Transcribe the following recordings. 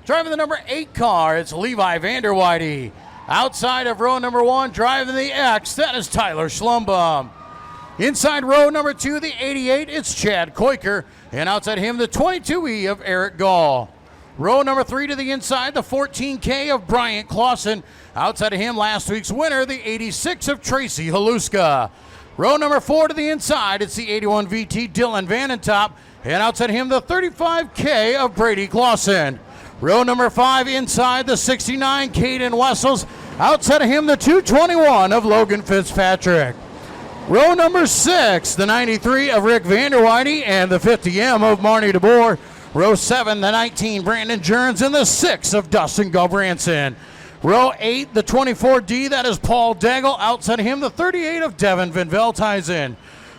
Driving the number 8 car, it's Levi Vanderweide. Outside of row number 1, driving the X, that is Tyler Schlumbum. Inside row number 2, the 88, it's Chad Koiker. And outside him, the 22E of Eric Gall. Row number 3 to the inside, the 14K of Bryant Clausen. Outside of him, last week's winner, the 86 of Tracy Haluska. Row number 4 to the inside, it's the 81 VT Dylan Vanentop. And outside him, the 35K of Brady Clausen. Row number 5 inside, the 69 Caden Wessels. Outside of him, the 221 of Logan Fitzpatrick. Row number 6, the 93 of Rick Vanderweide and the 50M of Marnie DeBoer. Row 7, the 19 Brandon Jerns and the 6 of Dustin Gulbranson. Row 8, the 24D, that is Paul Daigle. Outside of him, the 38 of Devin Van Veldhuizen.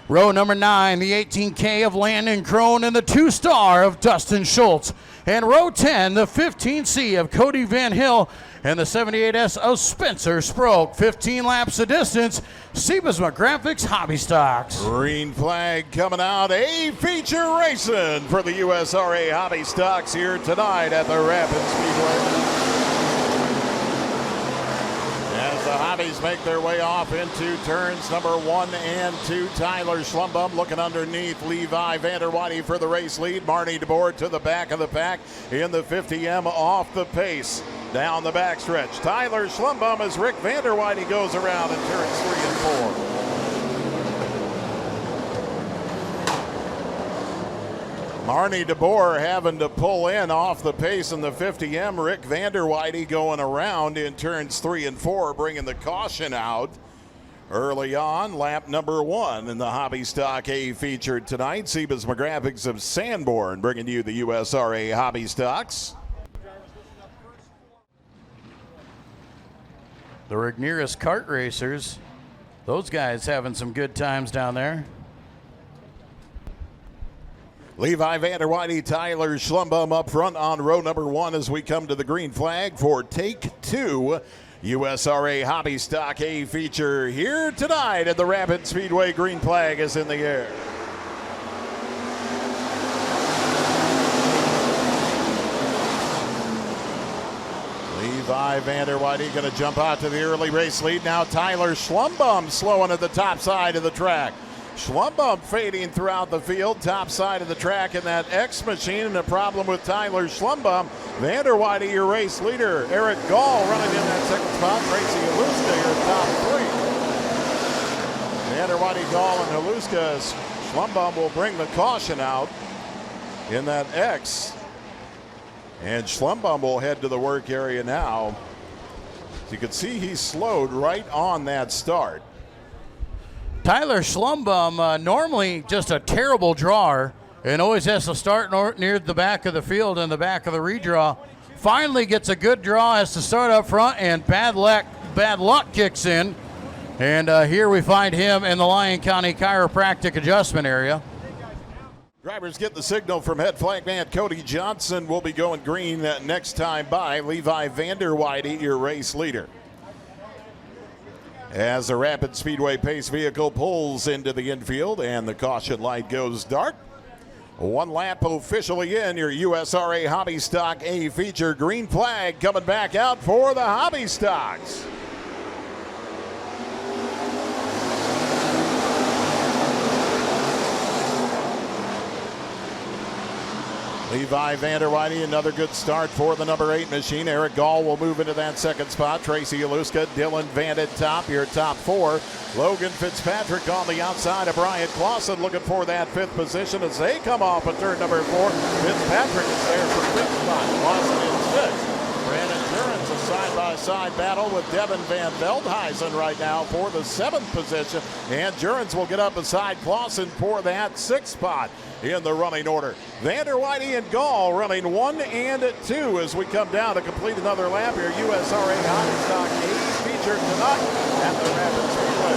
Row number 9, the 18K of Landon Crone and the 2-star of Dustin Schultz. And row 10, the 15C of Cody Van Hill and the 78S of Spencer Sproke. 15 laps of distance, Sebasma Graphics Hobby Stocks. Green flag coming out, a feature racing for the USRA Hobby Stocks here tonight at the Rapid Speedway. As the Hobbies make their way off into turns number 1 and 2, Tyler Schlumbum looking underneath Levi Vanderweide for the race lead. Marnie DeBoer to the back of the pack in the 50M off the pace. Down the backstretch, Tyler Schlumbum as Rick Vanderweide goes around in turns 3 and 4. Marnie DeBoer having to pull in off the pace in the 50M. Rick Vanderweide going around in turns 3 and 4, bringing the caution out early on. Lap number 1 in the Hobby Stock A featured tonight. Sebasma Graphics of Sanborn bringing you the USRA Hobby Stocks. The Rigneris kart racers, those guys having some good times down there. Levi Vanderweide, Tyler Schlumbum up front on row number 1 as we come to the green flag for take 2. USRA Hobby Stock A feature here tonight at the Rapid Speedway. Green flag is in the air. Levi Vanderweide going to jump out to the early race lead. Now Tyler Schlumbum slowing at the top side of the track. Schlumbum fading throughout the field, top side of the track in that X machine, and a problem with Tyler Schlumbum. Vanderweide, your race leader. Eric Gall running in that second spot. Tracy Haluska, your top 3. Vanderweide, Gall, and Haluska. Schlumbum will bring the caution out in that X. And Schlumbum will head to the work area now. As you can see, he's slowed right on that start. Tyler Schlumbum, normally just a terrible drawer and always has to start near the back of the field and the back of the redraw. Finally gets a good draw, has to start up front, and bad luck kicks in. And here we find him in the Lyon County Chiropractic Adjustment Area. Drivers get the signal from head flag man Cody Johnson. Will be going green next time by. Levi Vanderweide, your race leader. As the Rapid Speedway pace vehicle pulls into the infield and the caution light goes dark. 1 lap officially in your USRA Hobby Stock A feature. Green flag coming back out for the Hobby Stocks. Levi Vanderweide, another good start for the number 8 machine. Eric Gall will move into that second spot. Tracy Haluska, Dylan Vanentop, your top 4. Logan Fitzpatrick on the outside of Bryant Clausen looking for that 5th position as they come off at turn number 4. Fitzpatrick is there for 5th spot. Clausen in 6th. Brandon Jerns, a side-by-side battle with Devin Van Veldhuizen right now for the 7th position. And Jerns will get up beside Clausen for that 6th spot in the running order. Vanderweide and Gall running 1 and 2 as we come down to complete another lap here. USRA Hobby Stock A featured tonight at the Rapid Speedway.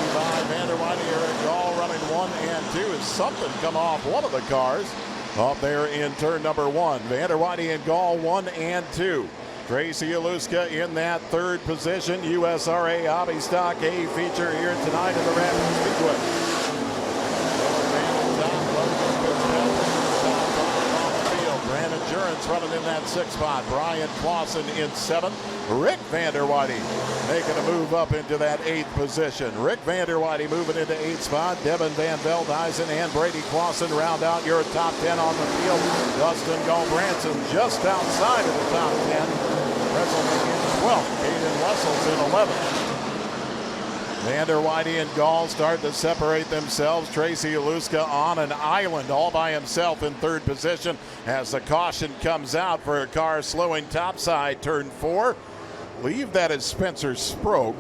Levi Vanderweide, Eric Gall running 1 and 2 as something come off one of the cars up there in turn number 1. Vanderweide and Gall 1 and 2. Tracy Haluska in that 3rd position. USRA Hobby Stock A feature here tonight in the Rapid Speedway. Brandon Lawrence running in that 6th spot. Brian Clausen in 7th. Rick Vanderweyde making a move up into that 8th position. Rick Vanderweyde moving into 8th spot. Devin Van Veldhuizen and Brady Clausen round out your top 10 on the field. Dustin Gulbranson just outside of the top 10. Presently in 12th. Caden Wessels in 11th. Vanderweyde and Gall start to separate themselves. Tracy Aluska on an island all by himself in 3rd position as the caution comes out for a car slowing topside turn 4. Leave that as Spencer Sproke.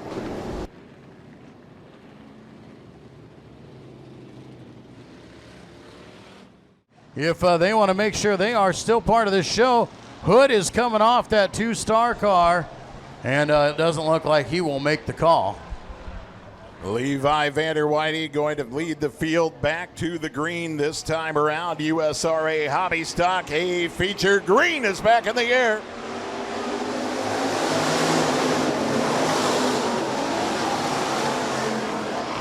If they want to make sure they are still part of this show, Hood is coming off that 2-star car, and it doesn't look like he will make the call. Levi Vanderweyde going to lead the field back to the green this time around. USRA Hobby Stock A feature. Green is back in the air.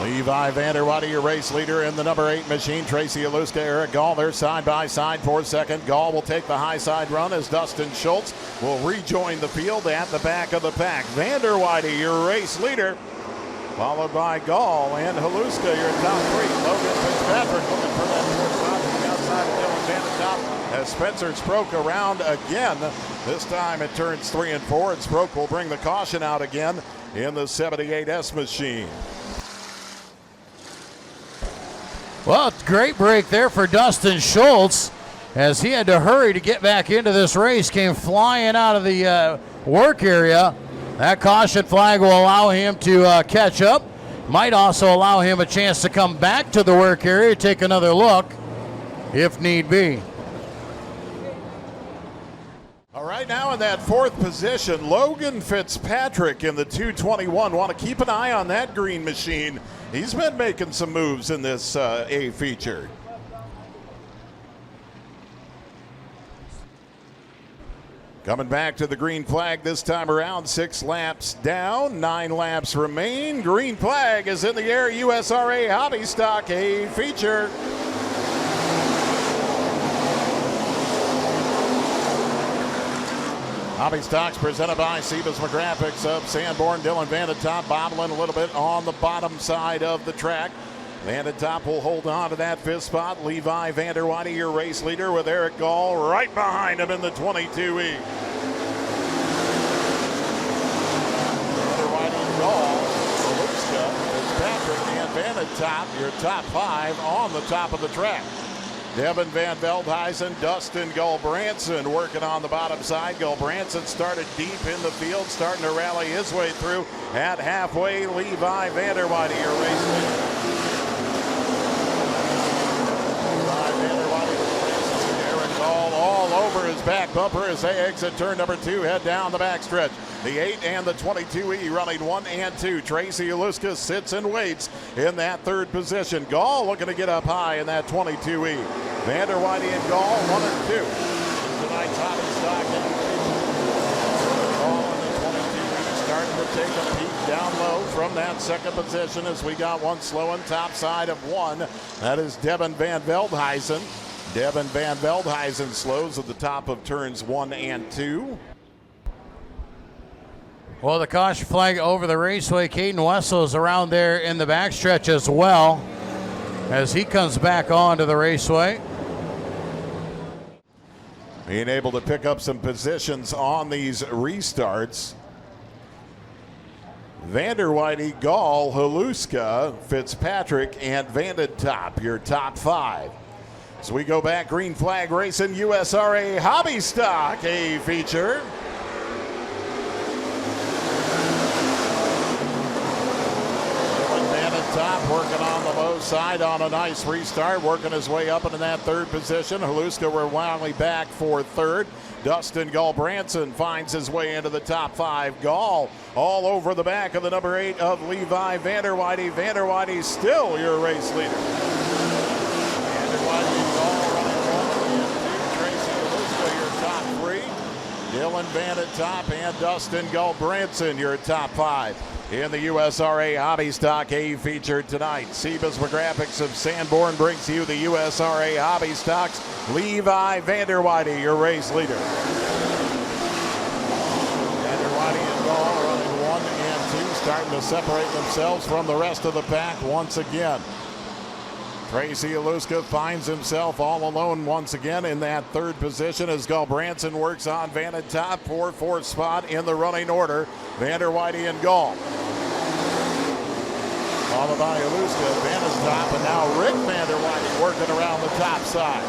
Levi Vanderweyde, your race leader in the number 8 machine. Tracy Aluska, Eric Gall, they're side by side for second. Gall will take the high side run as Dustin Schultz will rejoin the field at the back of the pack. Vanderweyde, your race leader, followed by Gall and Haluska, your top 3. Logan Fitzpatrick looking for that 4th spot from the outside of Dylan Vandertop as Spencer Sproke around again. This time it turns 3 and 4, and Sproke will bring the caution out again in the 78S machine. Well, great break there for Dustin Schultz as he had to hurry to get back into this race. Came flying out of the work area. That caution flag will allow him to catch up. Might also allow him a chance to come back to the work area, take another look if need be. All right, now in that 4th position, Logan Fitzpatrick in the 221. Want to keep an eye on that green machine. He's been making some moves in this A feature. Coming back to the green flag this time around, 6 laps down, 9 laps remain. Green flag is in the air. USRA Hobby Stock A feature. Hobby Stocks presented by Sebas McGraphics of Sanborn. Dylan Vandertop bobbling a little bit on the bottom side of the track. Vandertop will hold on to that 5th spot. Levi Vanderweyde, your race leader, with Eric Gall right behind him in the 22E. Vanderweyde, Gall, Aluska, Fitzpatrick, and Vandertop, your top 5 on the top of the track. Devin Van Veldhuizen, Dustin Gulbranson working on the bottom side. Gulbranson started deep in the field, starting to rally his way through at halfway. Levi Vanderweyde, your race leader. Levi Vanderweyde, Eric Gall all over his back bumper as they exit turn number 2, head down the backstretch. The 8 and the 22E running 1 and 2. Tracy Aluska sits and waits in that 3rd position. Gall looking to get up high in that 22E. Vanderweyde and Gall 1 and 2. Tonight's Hobby Stock. Gall in the 22E starting to take a peek down low from that 2nd position as we got one slowing top side of 1. That is Devin Van Veldhuizen. Devin Van Veldhuizen slows at the top of turns 1 and 2. Well, the caution flag over the raceway. Caden Wessel is around there in the backstretch as well as he comes back onto the raceway. Being able to pick up some positions on these restarts. Vanderweyde, Gall, Haluska, Fitzpatrick, and Vandertop, your top 5. So we go back, green flag racing, USRA Hobby Stock A feature. Top working on the low side on a nice restart, working his way up into that 3rd position. Haluska were wildly back for 3rd. Dustin Gulbranson finds his way into the top 5. Gall all over the back of the number 8 of Levi Vanderweyde. Vanderweyde still your race leader. Vanderweyde and Gall running 1 and 2. Tracy Aluska your top 3. Dylan Vandertop and Dustin Gulbranson your top 5. in the USRA Hobby Stock A feature tonight. Sebas McGraphics of Sanborn brings you the USRA Hobby Stocks. Levi Vanderweide, your race leader. Vanderweide and Gall running 1 and 2, starting to separate themselves from the rest of the pack once again. Tracy Aluska finds himself all alone once again in that third position as Gall Branson works on Vanted top for fourth spot in the running order. Vanderweide and Gall. Followed by Aluska, Vanted top, and now Rick Vanderweide working around the top side.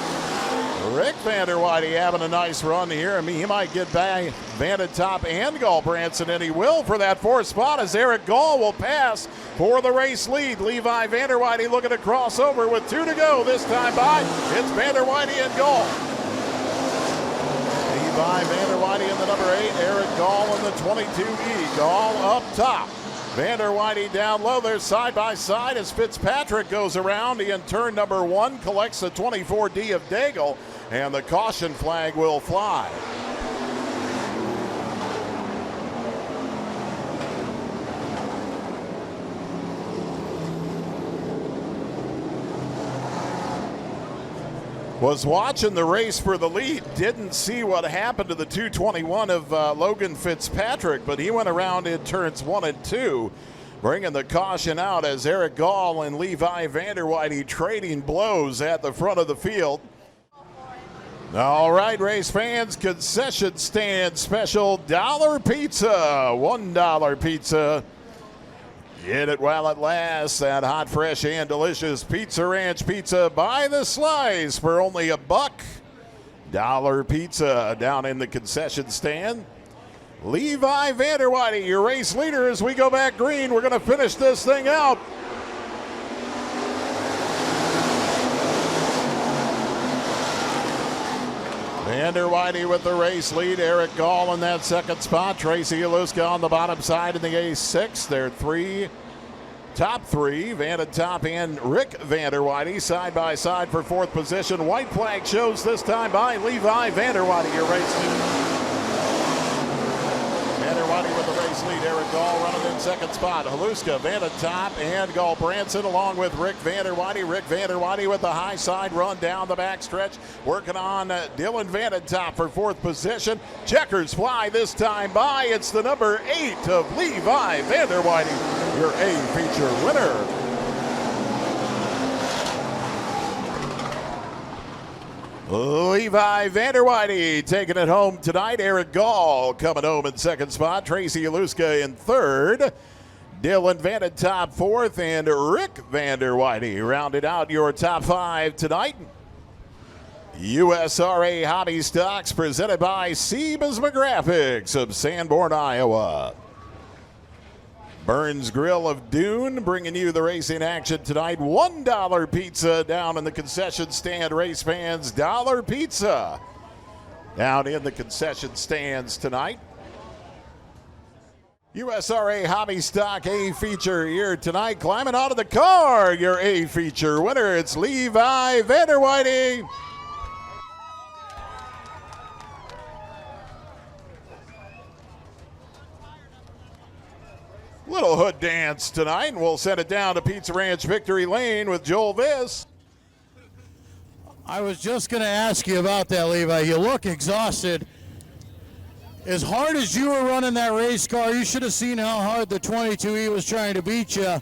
Rick Vanderweide having a nice run here. I mean, he might get by Vanted top and Gall Branson, and he will for that fourth spot as Eric Gall will pass for the race lead. Levi Vanderweide looking to cross over with 2 to go. This time by, it's Vanderweide and Gall. Levi Vanderweide in the number 8, Eric Gall in the 22E. Gall up top. Vanderweide down low. They're side by side as Fitzpatrick goes around. He in turn number 1 collects the 24D of Daigle, and the caution flag will fly. Was watching the race for the lead, didn't see what happened to the 221 of Logan Fitzpatrick, but he went around in turns 1 and 2, bringing the caution out as Eric Gall and Levi Vanderweide trading blows at the front of the field. All right, race fans, concession stand special dollar pizza, $1 pizza. Get it while it lasts. That hot, fresh, and delicious Pizza Ranch pizza by the slice for only $1. Dollar pizza down in the concession stand. Levi Vanderweide, your race leader as we go back green. We're going to finish this thing out. Vanderweide with the race lead. Eric Gall in that second spot. Tracy Aluska on the bottom side in the A6. They're top three. Vanted top and Rick Vanderweide side by side for fourth position. White flag shows this time by Levi Vanderweide, your race lead. Vanderweide with the race lead. Eric Gall running in second spot. Aluska, Vanted top, and Gall Branson along with Rick Vanderweide. Rick Vanderweide with the high side run down the back stretch. Working on Dylan Vanted top for fourth position. Checkers fly this time by. It's the number 8 of Levi Vanderweide, your A feature winner. Levi Vanderweide taking it home tonight. Eric Gall coming home in second spot. Tracy Aluska in third. Dylan Vanted top fourth. And Rick Vanderweide rounded out your top 5 tonight. USRA Hobby Stocks presented by Sebas McGraphics of Sanborn, Iowa. Burns Grill of Dune bringing you the racing action tonight. $1 pizza down in the concession stand. Race fans, dollar pizza down in the concession stands tonight. USRA Hobby Stock A feature here tonight. Climbing out of the car, your A feature winner. It's Levi Vanderweide. Little hood dance tonight, and we'll send it down to Pizza Ranch Victory Lane with Joel Viss. I was just going to ask you about that, Levi. You look exhausted. As hard as you were running that race car, you should have seen how hard the 22E was trying to beat you,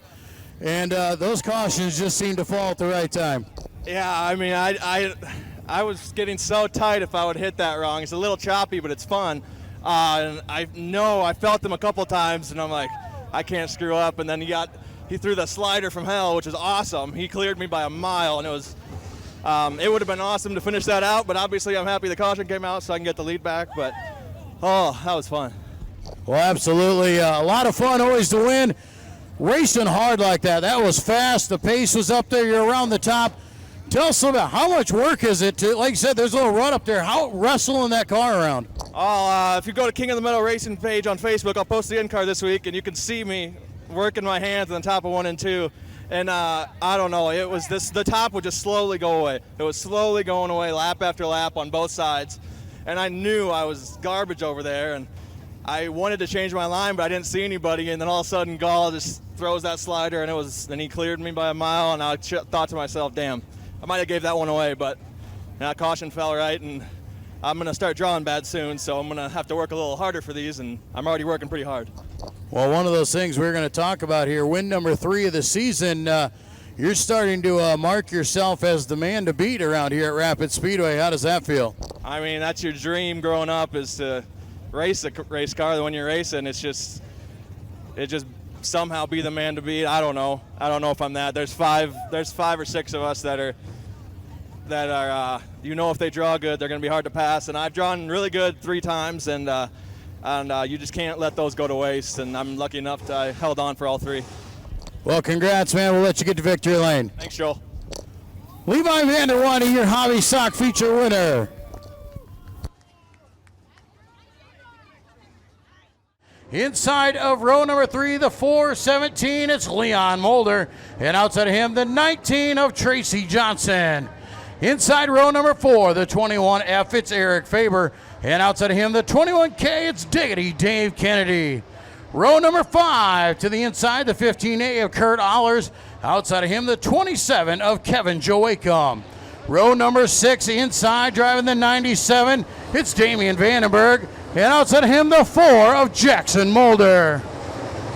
and those cautions just seemed to fall at the right time. Yeah, I mean, I was getting so tight if I would hit that wrong. It's a little choppy, but it's fun. And I felt them a couple times, and I'm like, I can't screw up. And then he threw the slider from hell, which was awesome. He cleared me by a mile, and it would have been awesome to finish that out, but obviously I'm happy the caution came out so I can get the lead back. But oh, that was fun. Well, absolutely. A lot of fun always to win. Racing hard like that. That was fast. The pace was up there. You're around the top. Tell us about how much work is it to, like you said, there's a little run up there. How wrestling that car around? If you go to King of the Meadow Racing page on Facebook, I'll post the end card this week, and you can see me working my hands on top of 1 and 2. And I don't know, the top would just slowly go away. It was slowly going away lap after lap on both sides. And I knew I was garbage over there, and I wanted to change my line, but I didn't see anybody, and then all of a sudden Gall just throws that slider, and he cleared me by a mile, and I thought to myself, damn, I might have gave that one away, but caution fell right, and I'm going to start drawing bad soon, so I'm going to have to work a little harder for these, and I'm already working pretty hard. Well, one of those things we're going to talk about here, win number 3 of the season, you're starting to mark yourself as the man to beat around here at Rapid Speedway. How does that feel? I mean, that's your dream growing up, is to race a race car. When you're racing, it just somehow be the man to beat. I don't know if I'm that. There's five or six of us that are if they draw good, they're going to be hard to pass, and I've drawn really good 3 times, and you just can't let those go to waste, and I'm lucky enough that I held on for all 3. Well, congrats, man. We'll let you get to victory lane. Thanks, Joel. Levi Vanderwide, your Hobby Stock feature winner. Inside of row number 3, the 417, it's Leon Mulder. And outside of him, the 19 of Tracy Johnson. Inside row number 4, the 21F, it's Eric Faber. And outside of him, the 21K, it's Diggity Dave Kennedy. Row number 5 to the inside, the 15A of Kurt Allers. Outside of him, the 27 of Kevin Joachim. Row number 6 inside, driving the 97, it's Damian Vandenberg. And outside of him, the 4 of Jackson Mulder.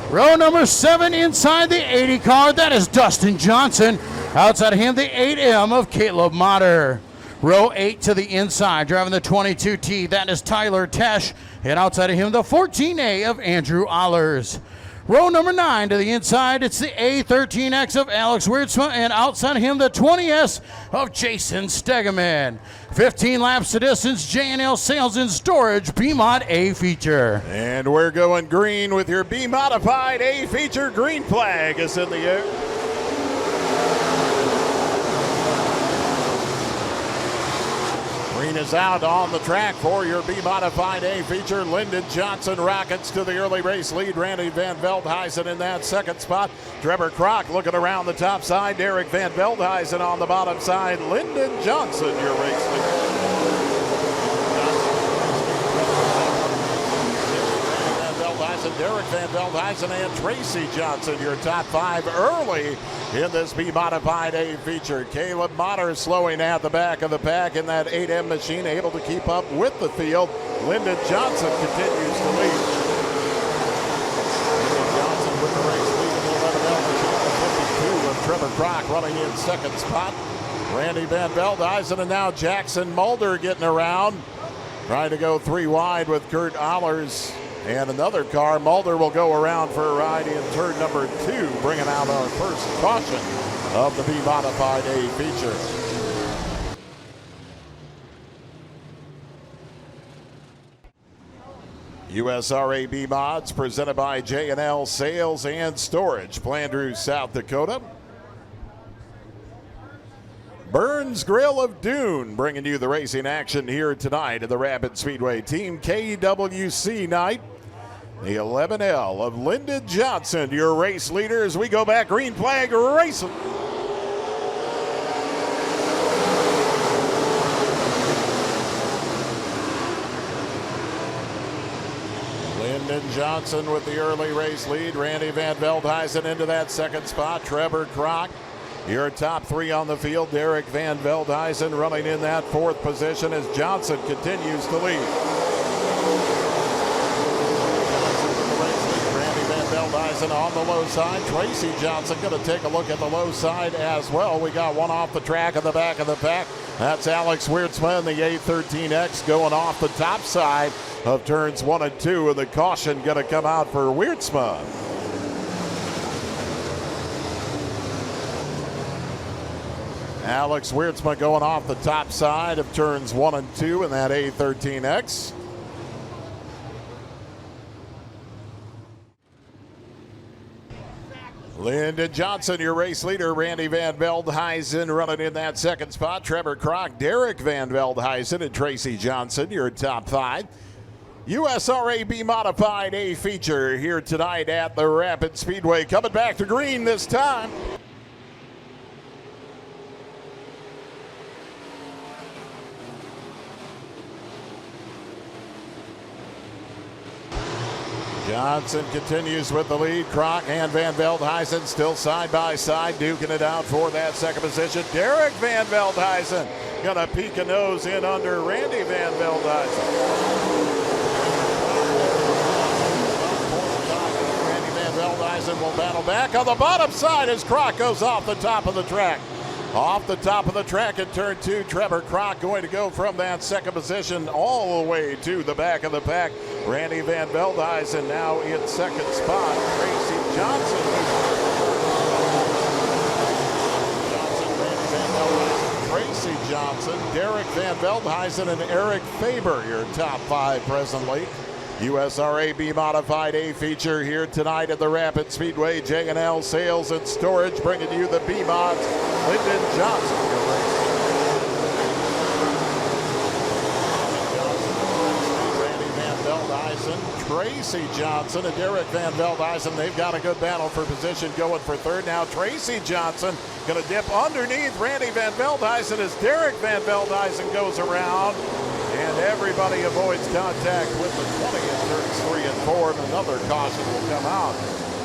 Row number 7 inside the 80 car, that is Dustin Johnson. Outside of him, the 8M of Caleb Motter. Row 8 to the inside, driving the 22T, that is Tyler Tesh. And outside of him, the 14A of Andrew Allers. Row number 9 to the inside, it's the A13X of Alex Wiertzma, and outside of him, the 20S of Jason Stegeman. 15 laps to distance, J&L Sales and Storage B-Mod A feature. And we're going green with your B-Modified A feature. Green flag is in the air. Green is out on the track for your B-Modified A feature. Lyndon Johnson rockets to the early race lead. Randy Van Veldhuizen in that second spot. Trevor Kroc looking around the top side. Derek Van Veldhuizen on the bottom side. Lyndon Johnson, your race leader. Derek Van Veldhuizen and Tracy Johnson, your top 5 early in this B-Modified A feature. Caleb Motter slowing at the back of the pack in that 8M machine, able to keep up with the field. Lyndon Johnson continues to lead. Lyndon Johnson with the race lead in the 11M machine. The 52 of Trevor Kroc running in second spot. Randy Van Veldhuizen, and now Jackson Mulder getting around, trying to go 3 wide with Kurt Allers. And another car, Mulder will go around for a ride in turn number 2, bringing out our first caution of the B-Modified A feature. USRA B-Mods presented by J&L Sales and Storage, Flandreau, South Dakota. Burns Grill of Dune bringing you the racing action here tonight at the Rapid Speedway Team KWC night. The 11L of Lyndon Johnson, your race leader, as we go back. Green flag racing. Lyndon Johnson with the early race lead. Randy Van Veldhuizen into that second spot. Trevor Kroc, your top 3 on the field. Derek Van Veldhuizen running in that 4th position as Johnson continues to lead. Veldhuizen on the low side. Tracy Johnson going to take a look at the low side as well. We got one off the track in the back of the pack. That's Alex Wiertzma in the A13X going off the top side of turns 1 and 2, and the caution going to come out for Wiertzma. Alex Wiertzma going off the top side of turns 1 and 2 in that A13X. Lyndon Johnson, your race leader. Randy Van Veldhuizen running in that second spot. Trevor Kroc, Derek Van Veldhuizen, and Tracy Johnson, your top 5. USRA B-Modified A feature here tonight at the Rapid Speedway. Coming back to green this time. Johnson continues with the lead. Kroc and Van Veldhuizen still side by side, duking it out for that second position. Derek Van Veldhuizen gonna peek a nose in under Randy Van Veldhuizen. Randy Van Veldhuizen will battle back on the bottom side as Kroc goes off the top of the track. Off the top of the track in turn 2, Trevor Kroc going to go from that second position all the way to the back of the pack. Randy Van Veldhuizen now in second spot. Tracy Johnson. Randy Van Veldhuizen, Tracy Johnson, Derek Van Veldhuizen, and Eric Faber, your top 5 presently. USRA B-Modified A feature here tonight at the Rapid Speedway. J&L Sales and Storage bringing you the B-Mods. Lyndon Johnson, your race. Randy Van Veldhuizen, Tracy Johnson, and Derek Van Veldhuizen. They've got a good battle for position going for third. Now Tracy Johnson going to dip underneath Randy Van Veldhuizen as Derek Van Veldhuizen goes around. And everybody avoids contact with the 20 in turns 3 and 4. And another caution will come out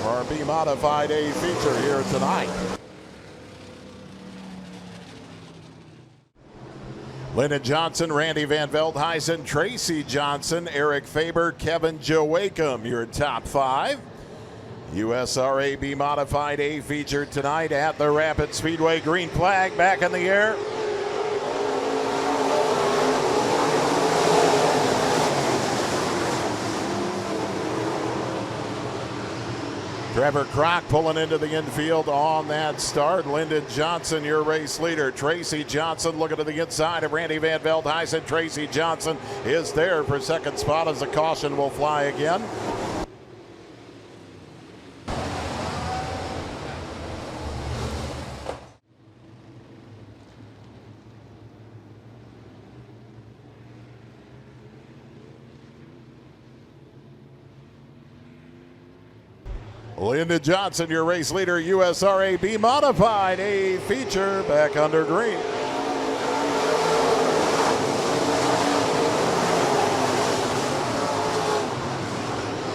for our B-Modified A feature here tonight. Lyndon Johnson, Randy Van Veldhuizen, Tracy Johnson, Eric Faber, Kevin Joachim, your top 5. USRA B-Modified A feature tonight at the Rapid Speedway. Green flag back in the air. Trevor Kroc pulling into the infield on that start. Lyndon Johnson, your race leader. Tracy Johnson looking to the inside of Randy Van Veldhuizen. Tracy Johnson is there for second spot as the caution will fly again. Lyndon Johnson, your race leader. USRA B-Modified A feature back under green.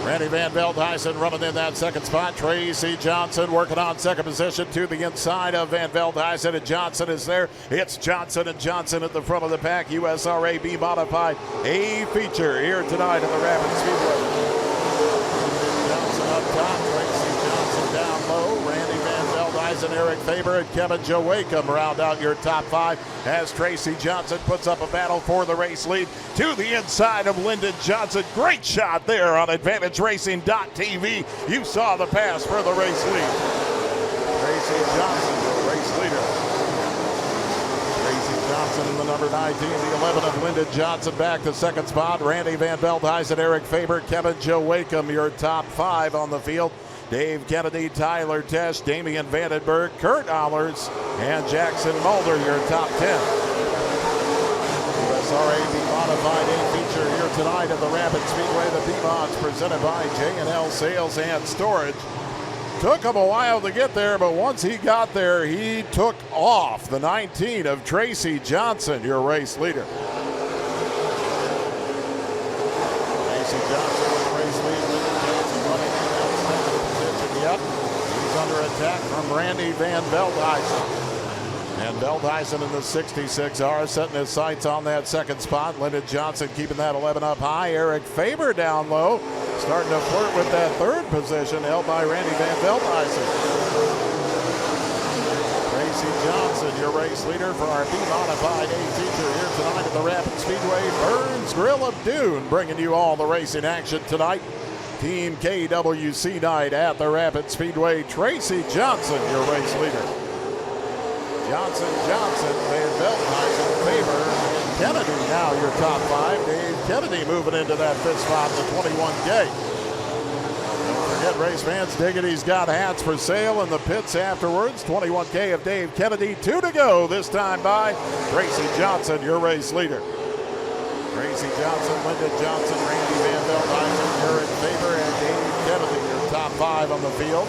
Randy Van Veldhuizen running in that second spot. Tracy Johnson working on second position to the inside of Van Veldhuizen, and Johnson is there. It's Johnson and Johnson at the front of the pack. USRA B-Modified A feature here tonight at the Rapid Speedway. Johnson up top, Tracy Johnson down low. Randy Van Veldhuizen, Eric Faber, and Kevin Joachim round out your top 5 as Tracy Johnson puts up a battle for the race lead to the inside of Lyndon Johnson. Great shot there on AdvantageRacing.tv. You saw the pass for the race lead. Tracy Johnson, the race leader. Tracy Johnson in the number 19, the 11 of Lyndon Johnson back to second spot. Randy Van Veldhuizen, Eric Faber, Kevin Joachim, your top 5 on the field. Dave Kennedy, Tyler Tesh, Damian Vandenberg, Kurt Allers, and Jackson Mulder, your top 10. USRA B-Modified A feature here tonight at the Rapid Speedway. The B-Mods presented by J&L Sales and Storage. Took him a while to get there, but once he got there, he took off. The 19 of Tracy Johnson, your race leader. Tracy Johnson with the race lead. Lyndon Johnson running in that second position. Yep, he's under attack from Randy Van Veldhuizen. And Veldhuizen in the 66R setting his sights on that second spot. Lyndon Johnson keeping that 11 up high. Eric Faber down low, starting to flirt with that third position held by Randy Van Veldhuizen. Tracy Johnson, your race leader for our B-Modified A feature here tonight at the Rapid Speedway. Burns Grill of Dune bringing you all the racing action tonight. Team KWC night at the Rapid Speedway. Tracy Johnson, your race leader. Johnson, Van Veldhuizen, Faber, and Kennedy now your top 5. Dave Kennedy moving into that 5th spot in the 21K. Don't forget, race fans, Diggity's got hats for sale in the pits afterwards. 21K of Dave Kennedy, 2 to go, this time by Tracy Johnson, your race leader. Tracy Johnson, Lyndon Johnson, Randy Van Veldhuizen, Eric Faber, and Dave Kennedy, your top 5 on the field.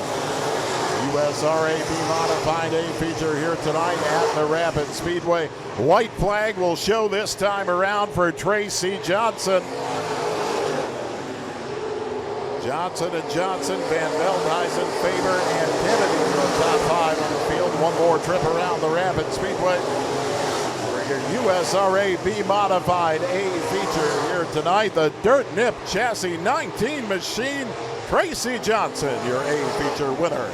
USRA B-Modified A feature here tonight at the Rapid Speedway. White flag will show this time around for Tracy Johnson. Johnson and Johnson, Van Veldhuizen, Faber, and Kennedy are top 5 on the field. One more trip around the Rapid Speedway for your USRA B-Modified A feature here tonight. The Dirt Nip Chassis 19 machine, Tracy Johnson, your A feature winner.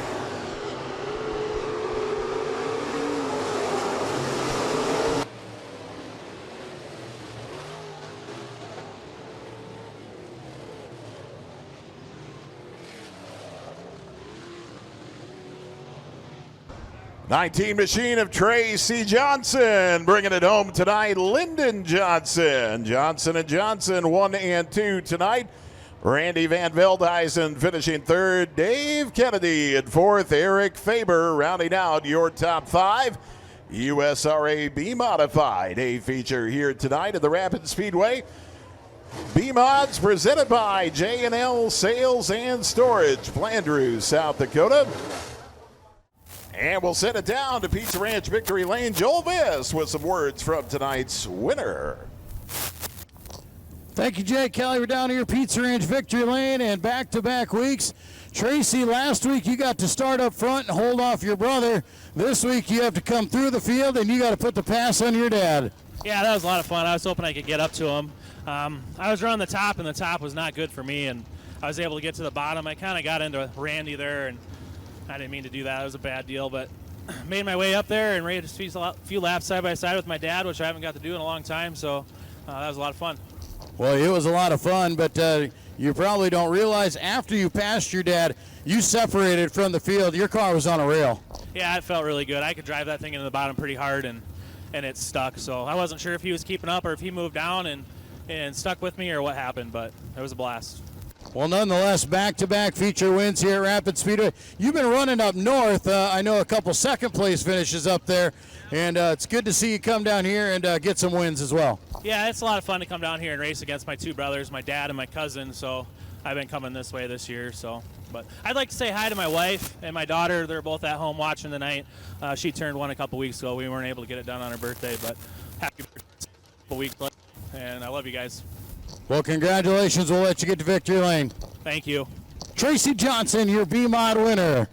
'19 machine of Tracy Johnson, bringing it home tonight. Lyndon Johnson, Johnson and Johnson 1 and 2 tonight. Randy Van Veldhuizen finishing 3rd. Dave Kennedy in 4th. Eric Faber rounding out your top 5. USRA B-Modified A feature here tonight at the Rapid Speedway. B-Mods presented by J&L Sales and Storage, Blandrew, South Dakota. And we'll send it down to Pizza Ranch Victory Lane. Joel Viss with some words from tonight's winner. Thank you, Jay Kelly. We're down here, Pizza Ranch Victory Lane, and back-to-back weeks. Tracy, last week you got to start up front and hold off your brother. This week you have to come through the field, and you got to put the pass on your dad. Yeah, that was a lot of fun. I was hoping I could get up to him. I was running the top, and the top was not good for me, and I was able to get to the bottom. I kind of got into Randy there, and I didn't mean to do that. It was a bad deal, but made my way up there and ready to a few laps side by side with my dad, which I haven't got to do in a long time, so that was a lot of fun. Well, it was a lot of fun, but you probably don't realize after you passed your dad, you separated from the field. Your car was on a rail. Yeah, it felt really good. I could drive that thing into the bottom pretty hard, and it stuck, so I wasn't sure if he was keeping up or if he moved down and stuck with me or what happened, but it was a blast. Well, nonetheless, back-to-back feature wins here at Rapid Speedway. You've been running up north. I know a couple second-place finishes up there, and it's good to see you come down here and get some wins as well. Yeah, it's a lot of fun to come down here and race against my two brothers, my dad and my cousin, so I've been coming this way this year. But I'd like to say hi to my wife and my daughter. They're both at home watching tonight. She turned 1 a couple weeks ago. We weren't able to get it done on her birthday, but happy birthday a week later, and I love you guys. Well, congratulations. We'll let you get to victory lane. Thank you. Tracy Johnson, your B-Mod winner.